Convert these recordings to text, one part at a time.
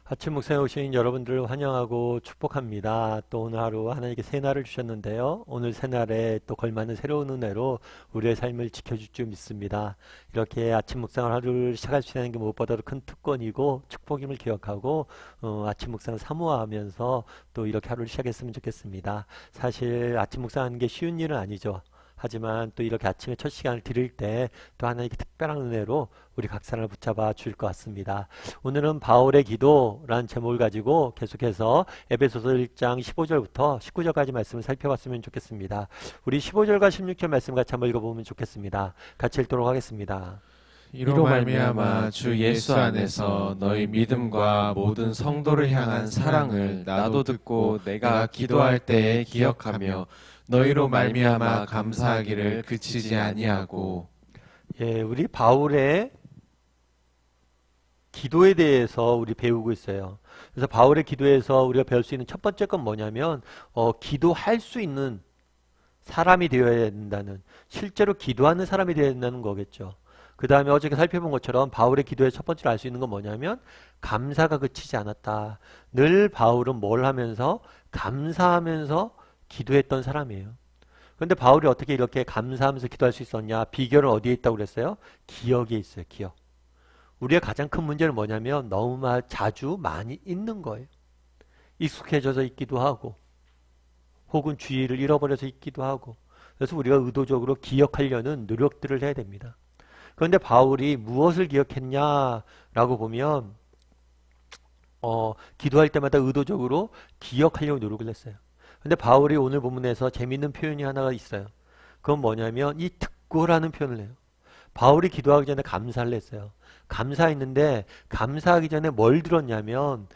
아침 묵상에 오신 여러분들을 환영하고 축복합니다. 또 오늘 하루 하나님께 새날을 주셨는데요. 오늘 새날에 또 걸맞는 새로운 은혜로 우리의 삶을 지켜줄 줄 믿습니다. 이렇게 아침 묵상을 하루를 시작할 수 있는 게 무엇보다도 큰 특권이고 축복임을 기억하고 아침 묵상을 사모하면서 또 이렇게 하루를 시작했으면 좋겠습니다. 사실 아침 묵상하는 게 쉬운 일은 아니죠. 하지만 또 이렇게 아침에 첫 시간을 드릴 때 또 하나님께 특별한 은혜로 우리 각 사람을 붙잡아 줄 것 같습니다. 오늘은 바울의 기도라는 제목을 가지고 계속해서 에베소서 1장 15절부터 19절까지 말씀을 살펴봤으면 좋겠습니다. 우리 15절과 16절 말씀 같이 한번 읽어보면 좋겠습니다. 같이 읽도록 하겠습니다. 이로 말미암아 주 예수 안에서 너희 믿음과 모든 성도를 향한 사랑을 나도 듣고 내가 기도할 때에 기억하며 너희로 말미암아 감사하기를 그치지 아니하고. 예, 우리 바울의 기도에 대해서 우리 배우고 있어요. 그래서 바울의 기도에서 우리가 배울 수 있는 첫 번째 건 뭐냐면 기도할 수 있는 사람이 되어야 된다는, 실제로 기도하는 사람이 되어야 된다는 거겠죠. 그 다음에 어저께 살펴본 것처럼 바울의 기도의 첫 번째로 알 수 있는 건 뭐냐면 감사가 그치지 않았다. 늘 바울은 뭘 하면서 감사하면서 기도했던 사람이에요. 그런데 바울이 어떻게 이렇게 감사하면서 기도할 수 있었냐? 비결은 어디에 있다고 그랬어요? 기억에 있어요. 기억. 우리의 가장 큰 문제는 뭐냐면 너무 자주 많이 잊는 거예요. 익숙해져서 있기도 하고 혹은 주의를 잃어버려서 있기도 하고, 그래서 우리가 의도적으로 기억하려는 노력들을 해야 됩니다. 그런데 바울이 무엇을 기억했냐라고 보면 기도할 때마다 의도적으로 기억하려고 노력을 했어요. 근데 바울이 오늘 본문에서 재밌는 표현이 하나가 있어요. 그건 뭐냐면 이 듣고라는 표현을 해요. 바울이 기도하기 전에 감사를 했어요. 감사했는데 감사하기 전에 뭘 들었냐면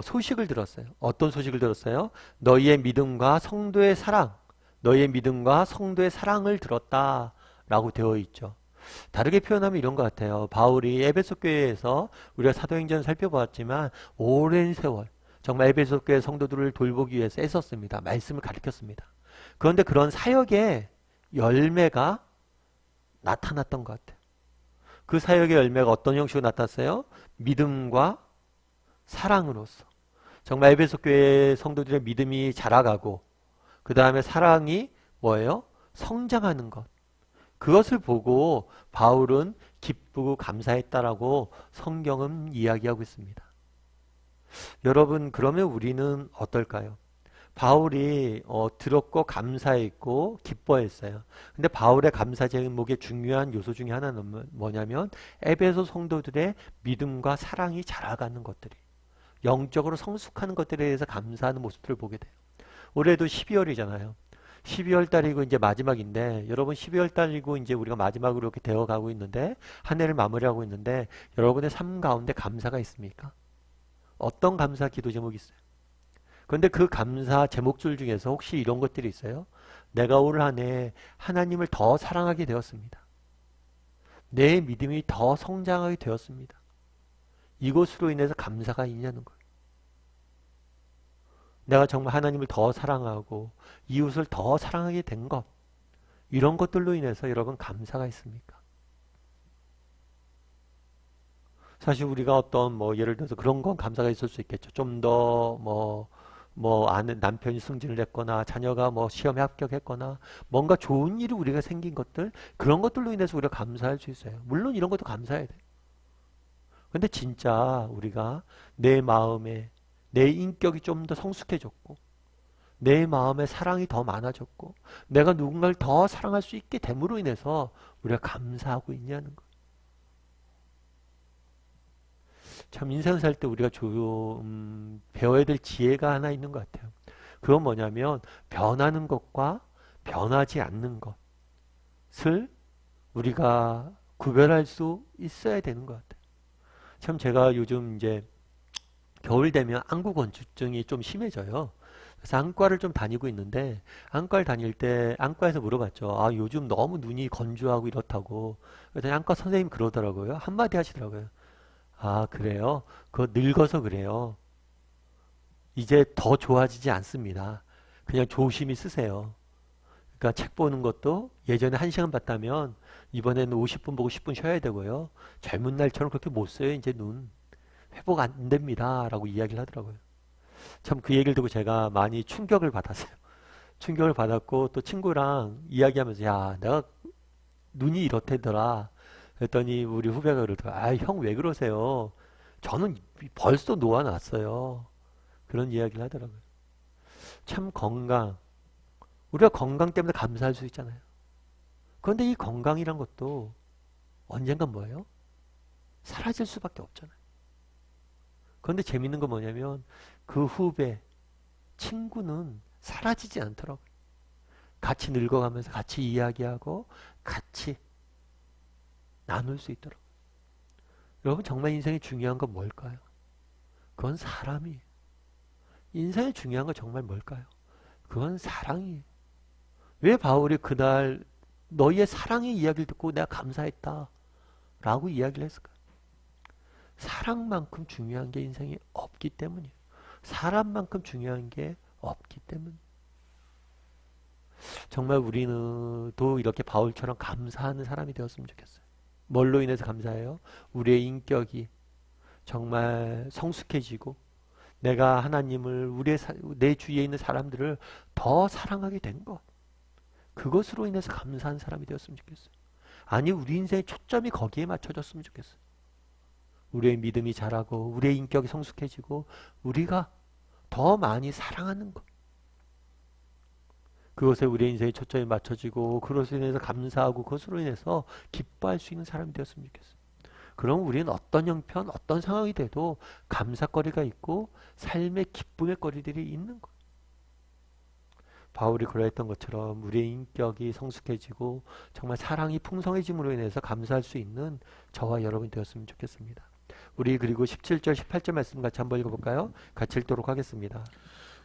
소식을 들었어요. 어떤 소식을 들었어요? 너희의 믿음과 성도의 사랑, 너희의 믿음과 성도의 사랑을 들었다라고 되어 있죠. 다르게 표현하면 이런 것 같아요. 바울이 에베소 교회에서 우리가 사도행전 살펴보았지만 오랜 세월 정말 에베소 교회 성도들을 돌보기 위해서 애썼습니다. 말씀을 가르쳤습니다. 그런데 그런 사역의 열매가 나타났던 것 같아요. 그 사역의 열매가 어떤 형식으로 나타났어요? 믿음과 사랑으로서. 정말 에베소 교회 성도들의 믿음이 자라가고 그 다음에 사랑이 뭐예요? 성장하는 것. 그것을 보고 바울은 기쁘고 감사했다라고 성경은 이야기하고 있습니다. 여러분, 그러면 우리는 어떨까요? 바울이 들었고 감사했고 기뻐했어요. 근데 바울의 감사 제목의 중요한 요소 중에 하나는 뭐냐면 에베소 성도들의 믿음과 사랑이 자라가는 것들이, 영적으로 성숙하는 것들에 대해서 감사하는 모습들을 보게 돼요. 올해도 12월이잖아요. 12월 달이고 이제 마지막인데, 여러분 12월 달이고 이제 우리가 마지막으로 이렇게 되어 가고 있는데, 한 해를 마무리하고 있는데, 여러분의 삶 가운데 감사가 있습니까? 어떤 감사 기도 제목이 있어요? 그런데 그 감사 제목줄 중에서 혹시 이런 것들이 있어요? 내가 올 한 해 하나님을 더 사랑하게 되었습니다. 내 믿음이 더 성장하게 되었습니다. 이것으로 인해서 감사가 있냐는 거예요. 내가 정말 하나님을 더 사랑하고 이웃을 더 사랑하게 된 것, 이런 것들로 인해서 여러분 감사가 있습니까? 사실 우리가 어떤 예를 들어서 그런 건 감사가 있을 수 있겠죠. 좀 더 아는 남편이 승진을 했거나 자녀가 시험에 합격했거나 뭔가 좋은 일이 우리가 생긴 것들, 그런 것들로 인해서 우리가 감사할 수 있어요. 물론 이런 것도 감사해야 돼요. 근데 진짜 우리가 내 마음에 내 인격이 좀 더 성숙해졌고 내 마음에 사랑이 더 많아졌고 내가 누군가를 더 사랑할 수 있게 됨으로 인해서 우리가 감사하고 있냐는 거예요. 참 인생 살 때 우리가 배워야 될 지혜가 하나 있는 것 같아요. 그건 뭐냐면 변하는 것과 변하지 않는 것을 우리가 구별할 수 있어야 되는 것 같아요. 참 제가 요즘 이제 겨울 되면 안구 건조증이 좀 심해져요. 그래서 안과를 좀 다니고 있는데, 안과를 다닐 때 안과에서 물어봤죠. 아, 요즘 너무 눈이 건조하고 이렇다고. 그랬더니 안과 선생님 그러더라고요. 한마디 하시더라고요. 아, 그래요? 그거 늙어서 그래요. 이제 더 좋아지지 않습니다. 그냥 조심히 쓰세요. 그러니까 책 보는 것도 예전에 1시간 봤다면 이번에는 50분 보고 10분 쉬어야 되고요. 젊은 날처럼 그렇게 못 써요, 이제 눈. 회복 안 됩니다 라고 이야기를 하더라고요. 참 그 얘기를 듣고 제가 많이 충격을 받았어요. 충격을 받았고 또 친구랑 이야기하면서 야 내가 눈이 이렇대더라 그랬더니 우리 후배가 그러더라. 아 형 왜 그러세요? 저는 벌써 놓아놨어요. 그런 이야기를 하더라고요. 참 건강, 우리가 건강 때문에 감사할 수 있잖아요. 그런데 이 건강이란 것도 언젠간 뭐예요? 사라질 수밖에 없잖아요. 그런데 재밌는 건 뭐냐면 그 후배, 친구는 사라지지 않더라고요. 같이 늙어가면서 같이 이야기하고 같이 나눌 수 있도록. 여러분 정말 인생에 중요한 건 뭘까요? 그건 사람이에요. 인생에 중요한 건 정말 뭘까요? 그건 사랑이에요. 왜 바울이 그날 너희의 사랑의 이야기를 듣고 내가 감사했다 라고 이야기를 했을까요? 사랑만큼 중요한 게 인생에 없기 때문이에요. 사람만큼 중요한 게 없기 때문이에요. 정말 우리는 또 이렇게 바울처럼 감사하는 사람이 되었으면 좋겠어요. 뭘로 인해서 감사해요? 우리의 인격이 정말 성숙해지고 내가 하나님을 내 주위에 있는 사람들을 더 사랑하게 된 것. 그것으로 인해서 감사한 사람이 되었으면 좋겠어요. 아니 우리 인생의 초점이 거기에 맞춰졌으면 좋겠어요. 우리의 믿음이 자라고 우리의 인격이 성숙해지고 우리가 더 많이 사랑하는 것. 그것에 우리의 인생의 초점이 맞춰지고 그것으로 인해서 감사하고 그것으로 인해서 기뻐할 수 있는 사람이 되었으면 좋겠어요. 그럼 우리는 어떤 형편, 어떤 상황이 돼도 감사거리가 있고 삶의 기쁨의 거리들이 있는 거예요. 바울이 그러했던 것처럼 우리의 인격이 성숙해지고 정말 사랑이 풍성해짐으로 인해서 감사할 수 있는 저와 여러분이 되었으면 좋겠습니다. 우리 그리고 17절, 18절 말씀 같이 한번 읽어볼까요? 같이 읽도록 하겠습니다.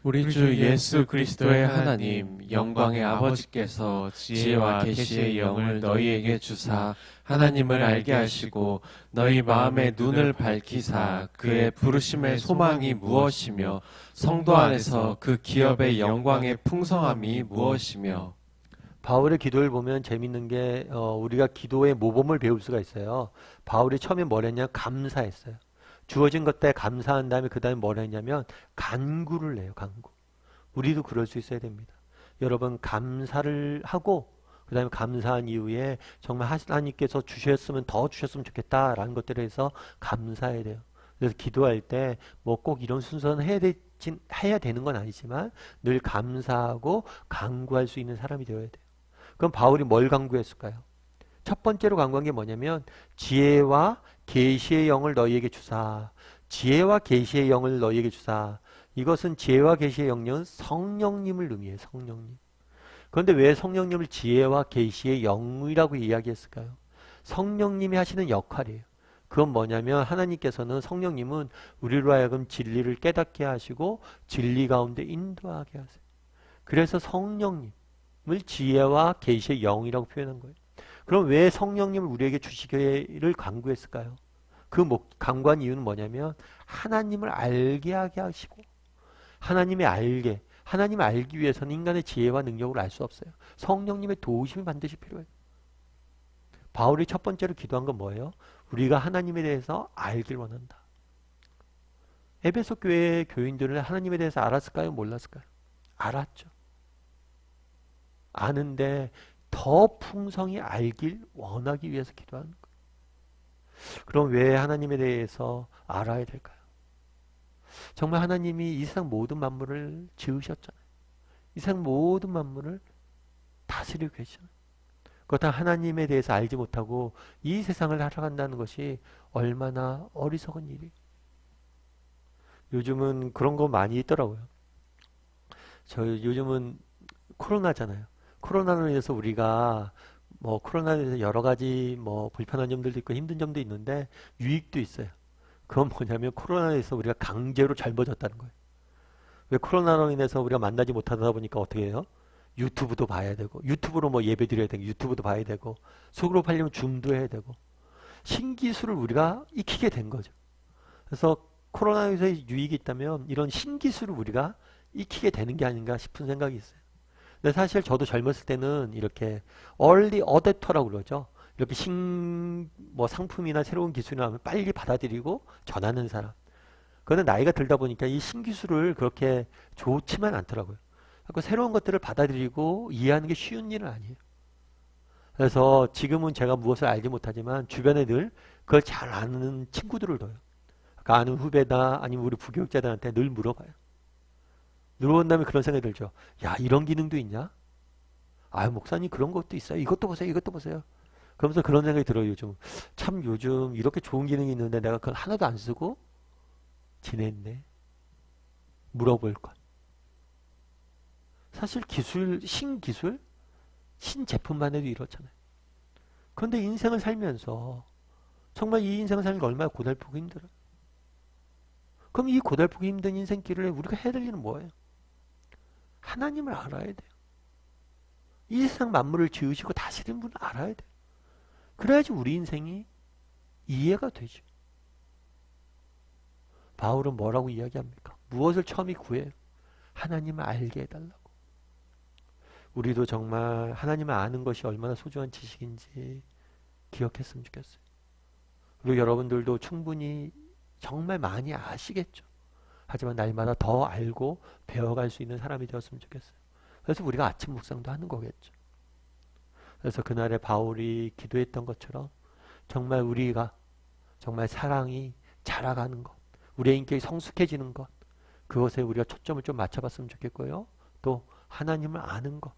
우리 주 예수 그리스도의 하나님 영광의 아버지께서 지혜와 계시의 영을 너희에게 주사 하나님을 알게 하시고 너희 마음의 눈을 밝히사 그의 부르심의 소망이 무엇이며 성도 안에서 그 기업의 영광의 풍성함이 무엇이며. 바울의 기도를 보면 재밌는 게 우리가 기도의 모범을 배울 수가 있어요. 바울이 처음에 뭘 했냐? 감사했어요. 주어진 것에 감사한 다음에 그 다음에 뭘 했냐면 간구를 내요. 간구. 우리도 그럴 수 있어야 됩니다. 여러분 감사를 하고 그 다음에 감사한 이후에 정말 하나님께서 주셨으면 더 주셨으면 좋겠다라는 것들에 대해서 감사해야 돼요. 그래서 기도할 때 뭐 꼭 이런 순서는 해야 되는 건 아니지만 늘 감사하고 간구할 수 있는 사람이 되어야 돼요. 그럼 바울이 뭘 간구했을까요? 첫 번째로 간구한 게 뭐냐면 지혜와 계시의 영을 너희에게 주사. 지혜와 계시의 영을 너희에게 주사. 이것은 지혜와 계시의 영은 성령님을 의미해요. 성령님. 그런데 왜 성령님을 지혜와 계시의 영이라고 이야기했을까요? 성령님이 하시는 역할이에요. 그건 뭐냐면 하나님께서는 성령님은 우리로 하여금 진리를 깨닫게 하시고 진리 가운데 인도하게 하세요. 그래서 성령님을 지혜와 계시의 영이라고 표현한 거예요. 그럼 왜 성령님을 우리에게 주시기를 간구했을까요? 그 간구한 이유는 뭐냐면 하나님을 알게 하게 하시고 하나님을 알기 위해서는 인간의 지혜와 능력으로 알 수 없어요. 성령님의 도우심이 반드시 필요해요. 바울이 첫 번째로 기도한 건 뭐예요? 우리가 하나님에 대해서 알길 원한다. 에베소 교회의 교인들은 하나님에 대해서 알았을까요? 몰랐을까요? 알았죠. 아는데 더 풍성히 알길 원하기 위해서 기도하는 거예요. 그럼 왜 하나님에 대해서 알아야 될까요? 정말 하나님이 이 세상 모든 만물을 지으셨잖아요. 이 세상 모든 만물을 다스리고 계시잖아요. 그렇다면 하나님에 대해서 알지 못하고 이 세상을 살아간다는 것이 얼마나 어리석은 일이에요. 요즘은 그런 거 많이 있더라고요. 요즘은 코로나잖아요. 코로나로 인해서 우리가 코로나로 인해서 여러 가지 불편한 점들도 있고 힘든 점도 있는데 유익도 있어요. 그건 뭐냐면 코로나로 인해서 우리가 강제로 젊어졌다는 거예요. 왜 코로나로 인해서 우리가 만나지 못하다 보니까 어떻게 해요? 유튜브도 봐야 되고 유튜브로 예배 드려야 되고 유튜브도 봐야 되고 속으로 팔려면 줌도 해야 되고 신기술을 우리가 익히게 된 거죠. 그래서 코로나에서 유익이 있다면 이런 신기술을 우리가 익히게 되는 게 아닌가 싶은 생각이 있어요. 근데 사실 저도 젊었을 때는 이렇게 얼리 어댑터라고 그러죠. 이렇게 상품이나 새로운 기술이 나오면 빨리 받아들이고 전하는 사람. 그거는 나이가 들다 보니까 이 신기술을 그렇게 좋지만 않더라고요. 자꾸 새로운 것들을 받아들이고 이해하는 게 쉬운 일은 아니에요. 그래서 지금은 제가 무엇을 알지 못하지만 주변에 늘 그걸 잘 아는 친구들을 둬요. 그러니까 아는 후배나 아니면 우리 부교육자들한테 늘 물어봐요. 물어본 다음에 그런 생각이 들죠. 야, 이런 기능도 있냐? 아유, 목사님 그런 것도 있어요. 이것도 보세요. 이것도 보세요. 그러면서 그런 생각이 들어요. 요즘 참 요즘 이렇게 좋은 기능이 있는데 내가 그걸 하나도 안 쓰고 지냈네. 물어볼 것. 사실 기술, 신기술, 신제품만 해도 이렇잖아요. 그런데 인생을 살면서 정말 이 인생을 사는 게 얼마나 고달프고 힘들어요. 그럼 이 고달프고 힘든 인생길을 우리가 해야 될 일은 뭐예요? 하나님을 알아야 돼요. 이 세상 만물을 지으시고 다스리는 분을 알아야 돼요. 그래야지 우리 인생이 이해가 되죠. 바울은 뭐라고 이야기합니까? 무엇을 처음에 구해요? 하나님을 알게 해달라고. 우리도 정말 하나님을 아는 것이 얼마나 소중한 지식인지 기억했으면 좋겠어요. 그리고 여러분들도 충분히 정말 많이 아시겠죠. 하지만 날마다 더 알고 배워갈 수 있는 사람이 되었으면 좋겠어요. 그래서 우리가 아침 묵상도 하는 거겠죠. 그래서 그날에 바울이 기도했던 것처럼 정말 우리가 정말 사랑이 자라가는 것, 우리의 인격이 성숙해지는 것, 그것에 우리가 초점을 좀 맞춰봤으면 좋겠고요. 또 하나님을 아는 것,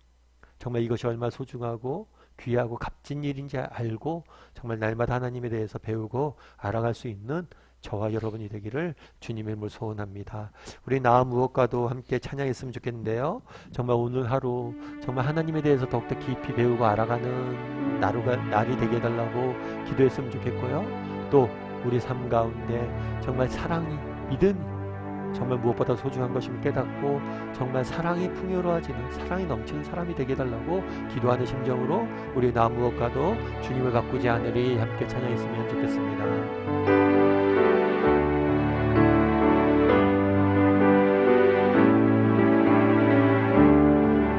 정말 이것이 얼마나 소중하고 귀하고 값진 일인지 알고 정말 날마다 하나님에 대해서 배우고 알아갈 수 있는 저와 여러분이 되기를 주님의 이름으로 소원합니다. 우리 나 무엇과도 함께 찬양했으면 좋겠는데요. 정말 오늘 하루 정말 하나님에 대해서 더욱더 깊이 배우고 알아가는 날이 되게 해달라고 기도했으면 좋겠고요. 또 우리 삶 가운데 정말 사랑이, 믿음이 정말 무엇보다 소중한 것임을 깨닫고 정말 사랑이 풍요로워지는, 사랑이 넘치는 사람이 되게 해달라고 기도하는 심정으로 우리 나 무엇과도 주님을 바꾸지 않으리 함께 찬양했으면 좋겠습니다.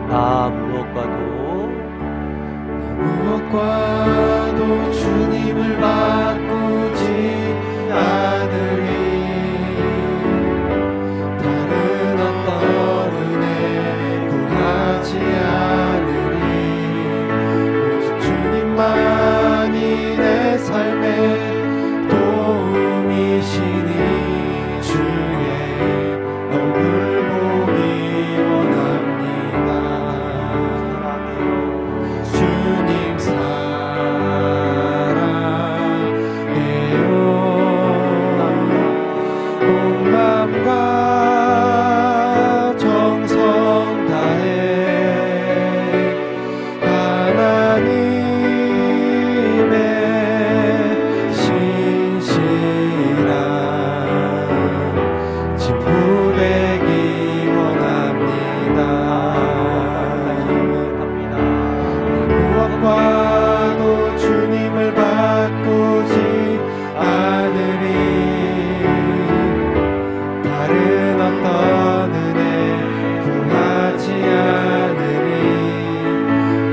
나 무엇과도 주님을 바꾸지 않으리. 다른 어떤 은혜 구하지 않으리. 오직 주님만이 내 삶의 도움이시니 주의 얼굴 보기 원합니다. 주님 사랑해요. 온 마음과 정성 다해 하나님의 신실한 친구 되기 원합니다. 무엇과도 주님을 바꾸지 않으리. 다른 어떤 은혜 구하지 않으리.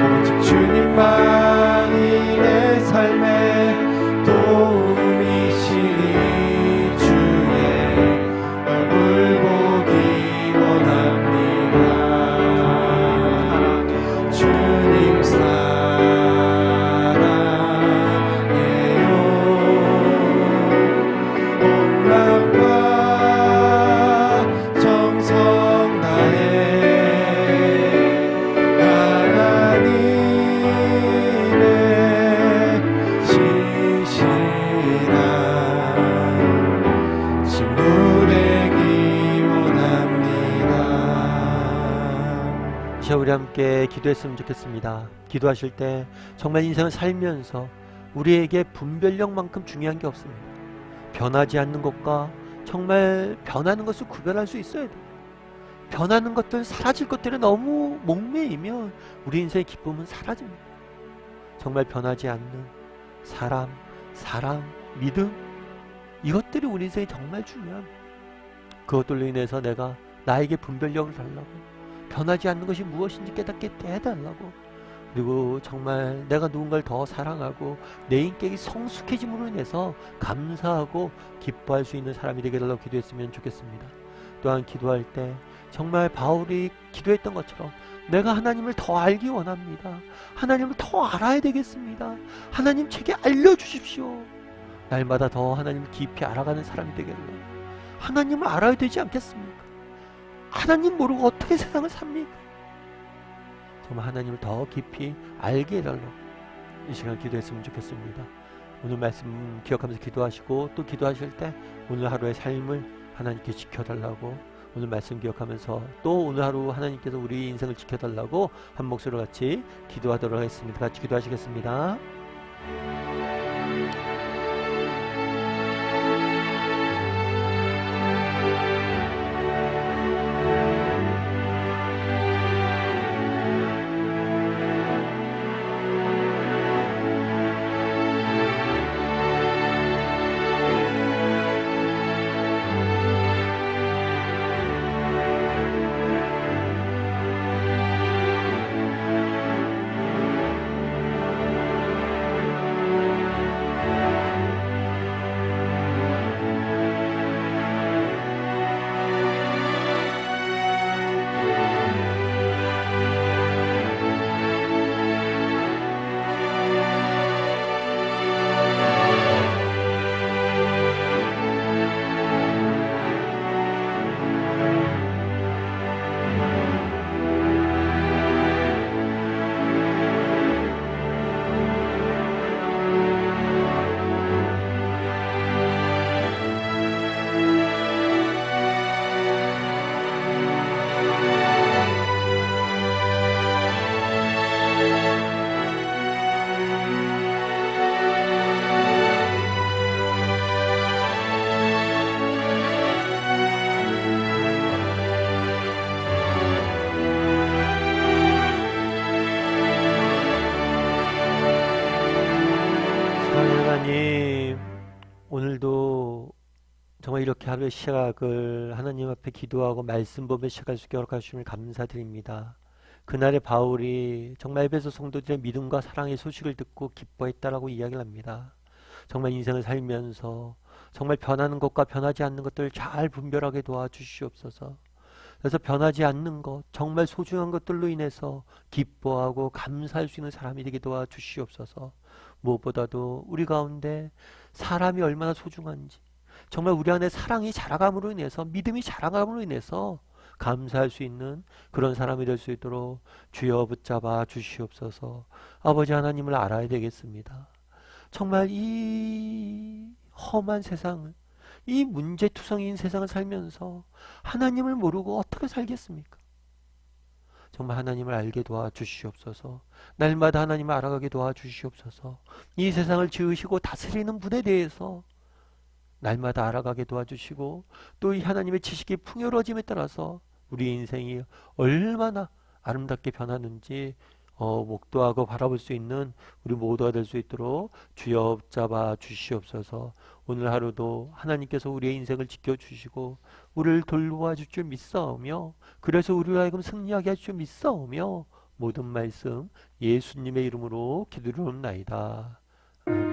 오직 주님만이 내 삶의 도움이시니 주의 얼굴 보기 원합니다. 주님 사랑해요. 온 마음과 정성 다해 하나님의 신실한 친구 되기 원합니다. 자, 우리 함께 기도했으면 좋겠습니다. 기도하실 때 정말 인생을 살면서 우리에게 분별력만큼 중요한 게 없습니다. 변하지 않는 것과 정말 변하는 것을 구별할 수 있어야 돼요. 변하는 것들, 사라질 것들에 너무 목매이면 우리 인생의 기쁨은 사라집니다. 정말 변하지 않는 사람, 사랑, 믿음, 이것들이 우리 인생에 정말 중요합니다. 그것들로 인해서 내가 나에게 분별력을 달라고, 변하지 않는 것이 무엇인지 깨닫게 해달라고 그리고 정말 내가 누군가를 더 사랑하고 내 인격이 성숙해짐으로 인해서 감사하고 기뻐할 수 있는 사람이 되게 달라고 기도했으면 좋겠습니다. 또한 기도할 때 정말 바울이 기도했던 것처럼 내가 하나님을 더 알기 원합니다. 하나님을 더 알아야 되겠습니다. 하나님 제게 알려주십시오. 날마다 더 하나님을 깊이 알아가는 사람이 되게 달라고. 하나님을 알아야 되지 않겠습니까? 하나님 모르고 어떻게 세상을 삽니까? 정말 하나님을 더 깊이 알게 해달라고 이 시간 기도했으면 좋겠습니다. 오늘 말씀 기억하면서 기도하시고 또 기도하실 때 오늘 하루의 삶을 하나님께 지켜달라고 오늘 말씀 기억하면서 또 오늘 하루 하나님께서 우리 인생을 지켜달라고 한 목소리로 같이 기도하도록 하겠습니다. 같이 기도하시겠습니다. 하나님, 오늘도 정말 이렇게 하루의 시작을 하나님 앞에 기도하고 말씀 보며 시작할 수 있게 허락하시면 감사드립니다. 그날의 바울이 정말 에베소 성도들의 믿음과 사랑의 소식을 듣고 기뻐했다라고 이야기를 합니다. 정말 인생을 살면서 정말 변하는 것과 변하지 않는 것들을 잘 분별하게 도와주시옵소서. 그래서 변하지 않는 것, 정말 소중한 것들로 인해서 기뻐하고 감사할 수 있는 사람이 되게 도와주시옵소서. 무엇보다도 우리 가운데 사람이 얼마나 소중한지, 정말 우리 안에 사랑이 자라감으로 인해서, 믿음이 자라감으로 인해서 감사할 수 있는 그런 사람이 될 수 있도록 주여 붙잡아 주시옵소서. 아버지 하나님을 알아야 되겠습니다. 정말 이 험한 세상을, 이 문제투성이인 세상을 살면서 하나님을 모르고 어떻게 살겠습니까? 정말 하나님을 알게 도와주시옵소서. 날마다 하나님을 알아가게 도와주시옵소서. 이 세상을 지으시고 다스리는 분에 대해서 날마다 알아가게 도와주시고 또 이 하나님의 지식이 풍요로워짐에 따라서 우리 인생이 얼마나 아름답게 변하는지 목도하고 바라볼 수 있는 우리 모두가 될 수 있도록 주여 붙잡아 주시옵소서. 오늘 하루도 하나님께서 우리의 인생을 지켜주시고 우리를 돌보아줄 줄 믿사오며 그래서 우리로 하여금 승리하게 하실 줄 믿사오며 모든 말씀 예수님의 이름으로 기도드리옵나이다. 아멘.